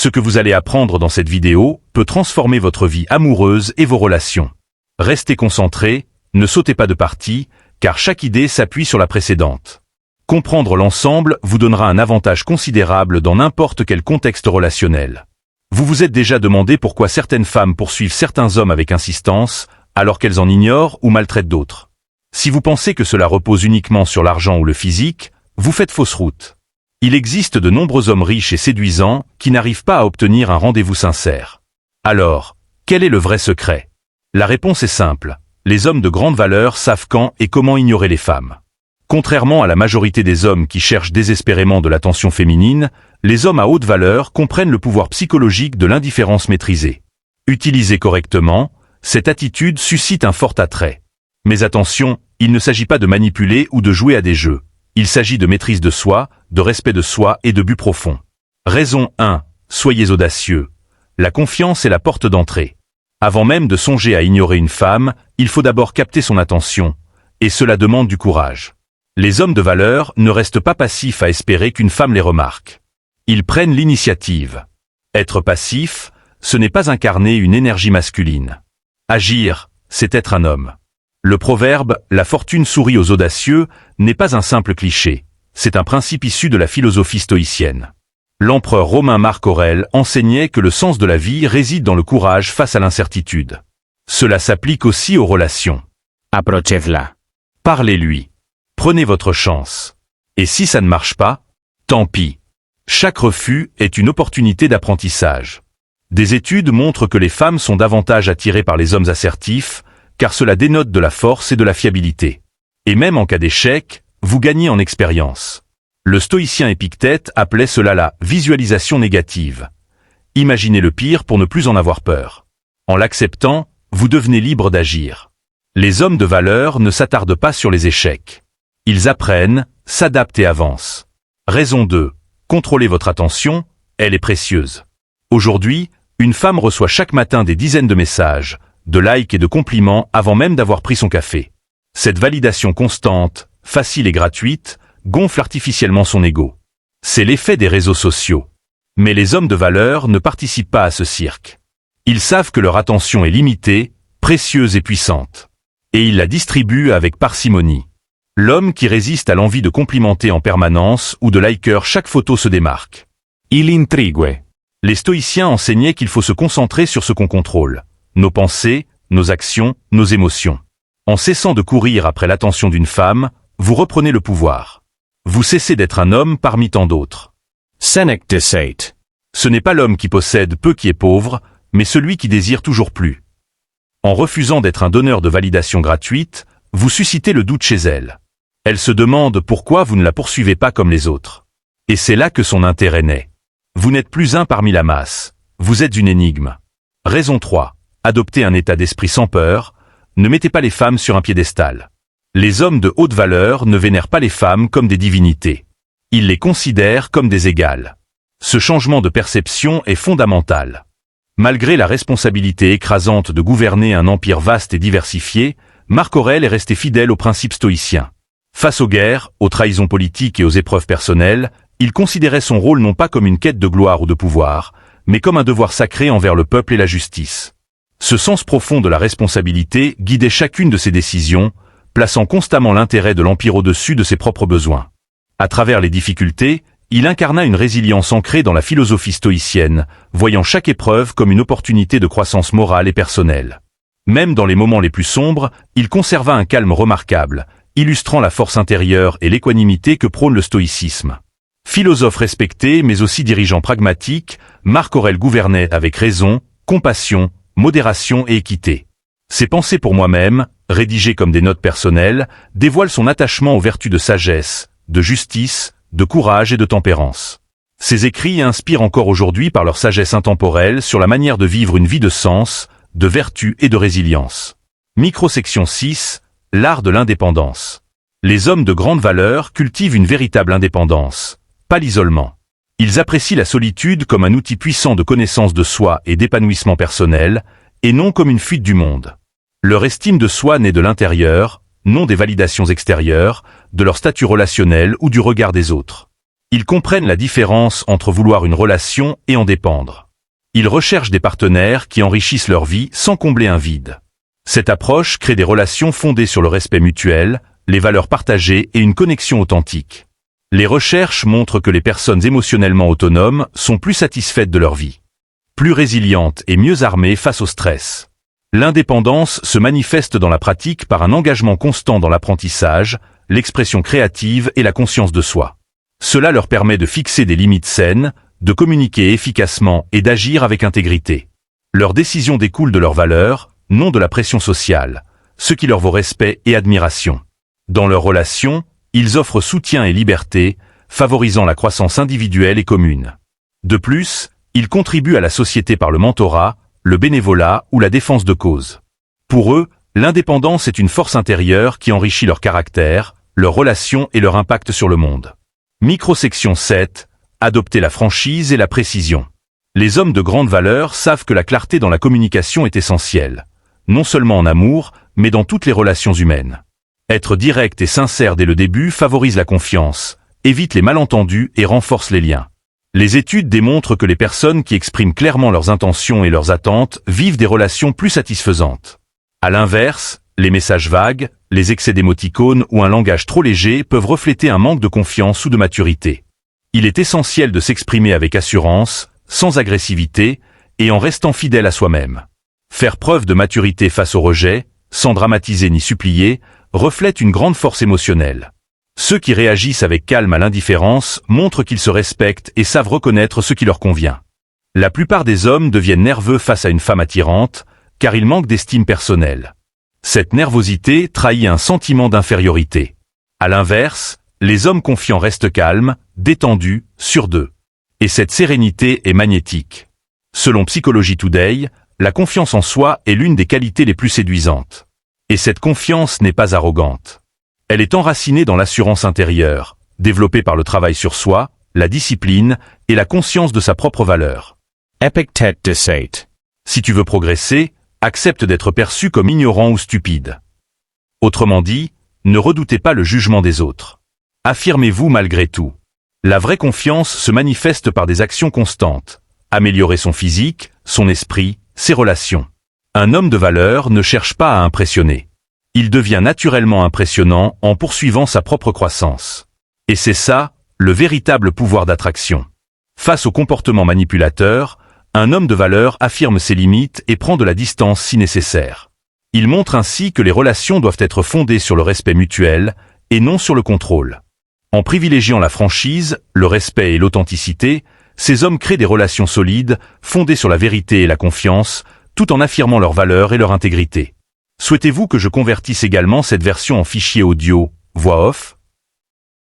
Ce que vous allez apprendre dans cette vidéo peut transformer votre vie amoureuse et vos relations. Restez concentrés, ne sautez pas de partie, car chaque idée s'appuie sur la précédente. Comprendre l'ensemble vous donnera un avantage considérable dans n'importe quel contexte relationnel. Vous vous êtes déjà demandé pourquoi certaines femmes poursuivent certains hommes avec insistance, alors qu'elles en ignorent ou maltraitent d'autres. Si vous pensez que cela repose uniquement sur l'argent ou le physique, vous faites fausse route. Il existe de nombreux hommes riches et séduisants qui n'arrivent pas à obtenir un rendez-vous sincère. Alors, quel est le vrai secret? La réponse est simple. Les hommes de grande valeur savent quand et comment ignorer les femmes. Contrairement à la majorité des hommes qui cherchent désespérément de l'attention féminine, les hommes à haute valeur comprennent le pouvoir psychologique de l'indifférence maîtrisée. Utilisée correctement, cette attitude suscite un fort attrait. Mais attention, il ne s'agit pas de manipuler ou de jouer à des jeux. Il s'agit de maîtrise de soi, de respect de soi et de but profond. Raison 1. Soyez audacieux. La confiance est la porte d'entrée. Avant même de songer à ignorer une femme, il faut d'abord capter son attention, et cela demande du courage. Les hommes de valeur ne restent pas passifs à espérer qu'une femme les remarque. Ils prennent l'initiative. Être passif, ce n'est pas incarner une énergie masculine. Agir, c'est être un homme. Le proverbe « La fortune sourit aux audacieux » n'est pas un simple cliché, c'est un principe issu de la philosophie stoïcienne. L'empereur romain Marc Aurèle enseignait que le sens de la vie réside dans le courage face à l'incertitude. Cela s'applique aussi aux relations. Approchez-la. Parlez-lui. Prenez votre chance. Et si ça ne marche pas, tant pis. Chaque refus est une opportunité d'apprentissage. Des études montrent que les femmes sont davantage attirées par les hommes assertifs, car cela dénote de la force et de la fiabilité. Et même en cas d'échec, vous gagnez en expérience. Le stoïcien Épictète appelait cela la visualisation négative. Imaginez le pire pour ne plus en avoir peur. En l'acceptant, vous devenez libre d'agir. Les hommes de valeur ne s'attardent pas sur les échecs. Ils apprennent, s'adaptent et avancent. Raison 2. Contrôlez votre attention, elle est précieuse. Aujourd'hui, une femme reçoit chaque matin des dizaines de messages, de likes et de compliments avant même d'avoir pris son café. Cette validation constante, facile et gratuite, gonfle artificiellement son ego. C'est l'effet des réseaux sociaux. Mais les hommes de valeur ne participent pas à ce cirque. Ils savent que leur attention est limitée, précieuse et puissante. Et ils la distribuent avec parcimonie. L'homme qui résiste à l'envie de complimenter en permanence ou de liker chaque photo se démarque. Il intrigue. Les stoïciens enseignaient qu'il faut se concentrer sur ce qu'on contrôle. Nos pensées, nos actions, nos émotions. En cessant de courir après l'attention d'une femme, vous reprenez le pouvoir. Vous cessez d'être un homme parmi tant d'autres. Sénèque disait. Ce n'est pas l'homme qui possède peu qui est pauvre, mais celui qui désire toujours plus. En refusant d'être un donneur de validation gratuite, vous suscitez le doute chez elle. Elle se demande pourquoi vous ne la poursuivez pas comme les autres. Et c'est là que son intérêt naît. Vous n'êtes plus un parmi la masse, vous êtes une énigme. Raison 3. Adoptez un état d'esprit sans peur, ne mettez pas les femmes sur un piédestal. Les hommes de haute valeur ne vénèrent pas les femmes comme des divinités. Ils les considèrent comme des égales. Ce changement de perception est fondamental. Malgré la responsabilité écrasante de gouverner un empire vaste et diversifié, Marc Aurèle est resté fidèle aux principes stoïciens. Face aux guerres, aux trahisons politiques et aux épreuves personnelles, il considérait son rôle non pas comme une quête de gloire ou de pouvoir, mais comme un devoir sacré envers le peuple et la justice. Ce sens profond de la responsabilité guidait chacune de ses décisions, plaçant constamment l'intérêt de l'empire au-dessus de ses propres besoins. À travers les difficultés, il incarna une résilience ancrée dans la philosophie stoïcienne, voyant chaque épreuve comme une opportunité de croissance morale et personnelle. Même dans les moments les plus sombres, il conserva un calme remarquable, illustrant la force intérieure et l'équanimité que prône le stoïcisme. Philosophe respecté mais aussi dirigeant pragmatique, Marc Aurèle gouvernait avec raison, compassion, modération et équité. Ses pensées pour moi-même, rédigées comme des notes personnelles, dévoilent son attachement aux vertus de sagesse, de justice, de courage et de tempérance. Ses écrits inspirent encore aujourd'hui par leur sagesse intemporelle sur la manière de vivre une vie de sens, de vertu et de résilience. Microsection 6. L'art de l'indépendance. Les hommes de grande valeur cultivent une véritable indépendance, pas l'isolement. Ils apprécient la solitude comme un outil puissant de connaissance de soi et d'épanouissement personnel, et non comme une fuite du monde. Leur estime de soi naît de l'intérieur, non des validations extérieures, de leur statut relationnel ou du regard des autres. Ils comprennent la différence entre vouloir une relation et en dépendre. Ils recherchent des partenaires qui enrichissent leur vie sans combler un vide. Cette approche crée des relations fondées sur le respect mutuel, les valeurs partagées et une connexion authentique. Les recherches montrent que les personnes émotionnellement autonomes sont plus satisfaites de leur vie, plus résilientes et mieux armées face au stress. L'indépendance se manifeste dans la pratique par un engagement constant dans l'apprentissage, l'expression créative et la conscience de soi. Cela leur permet de fixer des limites saines, de communiquer efficacement et d'agir avec intégrité. Leurs décisions découlent de leurs valeurs, non de la pression sociale, ce qui leur vaut respect et admiration. Dans leurs relations, ils offrent soutien et liberté, favorisant la croissance individuelle et commune. De plus, ils contribuent à la société par le mentorat, le bénévolat ou la défense de causes. Pour eux, l'indépendance est une force intérieure qui enrichit leur caractère, leurs relations et leur impact sur le monde. Microsection 7. Adopter la franchise et la précision. Les hommes de grande valeur savent que la clarté dans la communication est essentielle, non seulement en amour, mais dans toutes les relations humaines. Être direct et sincère dès le début favorise la confiance, évite les malentendus et renforce les liens. Les études démontrent que les personnes qui expriment clairement leurs intentions et leurs attentes vivent des relations plus satisfaisantes. À l'inverse, les messages vagues, les excès d'émoticônes ou un langage trop léger peuvent refléter un manque de confiance ou de maturité. Il est essentiel de s'exprimer avec assurance, sans agressivité, et en restant fidèle à soi-même. Faire preuve de maturité face au rejet, sans dramatiser ni supplier, reflète une grande force émotionnelle. Ceux qui réagissent avec calme à l'indifférence montrent qu'ils se respectent et savent reconnaître ce qui leur convient. La plupart des hommes deviennent nerveux face à une femme attirante, car ils manquent d'estime personnelle. Cette nervosité trahit un sentiment d'infériorité. À l'inverse, les hommes confiants restent calmes, détendus, sûrs d'eux. Et cette sérénité est magnétique. Selon Psychology Today, la confiance en soi est l'une des qualités les plus séduisantes. Et cette confiance n'est pas arrogante. Elle est enracinée dans l'assurance intérieure, développée par le travail sur soi, la discipline et la conscience de sa propre valeur. Epictétus. Si tu veux progresser, accepte d'être perçu comme ignorant ou stupide. Autrement dit, ne redoutez pas le jugement des autres. Affirmez-vous malgré tout. La vraie confiance se manifeste par des actions constantes. Améliorer son physique, son esprit, ses relations. Un homme de valeur ne cherche pas à impressionner. Il devient naturellement impressionnant en poursuivant sa propre croissance. Et c'est ça, le véritable pouvoir d'attraction. Face au comportement manipulateur, un homme de valeur affirme ses limites et prend de la distance si nécessaire. Il montre ainsi que les relations doivent être fondées sur le respect mutuel et non sur le contrôle. En privilégiant la franchise, le respect et l'authenticité, ces hommes créent des relations solides, fondées sur la vérité et la confiance, tout en affirmant leurs valeurs et leur intégrité. Souhaitez-vous que je convertisse également cette version en fichier audio, voix off ?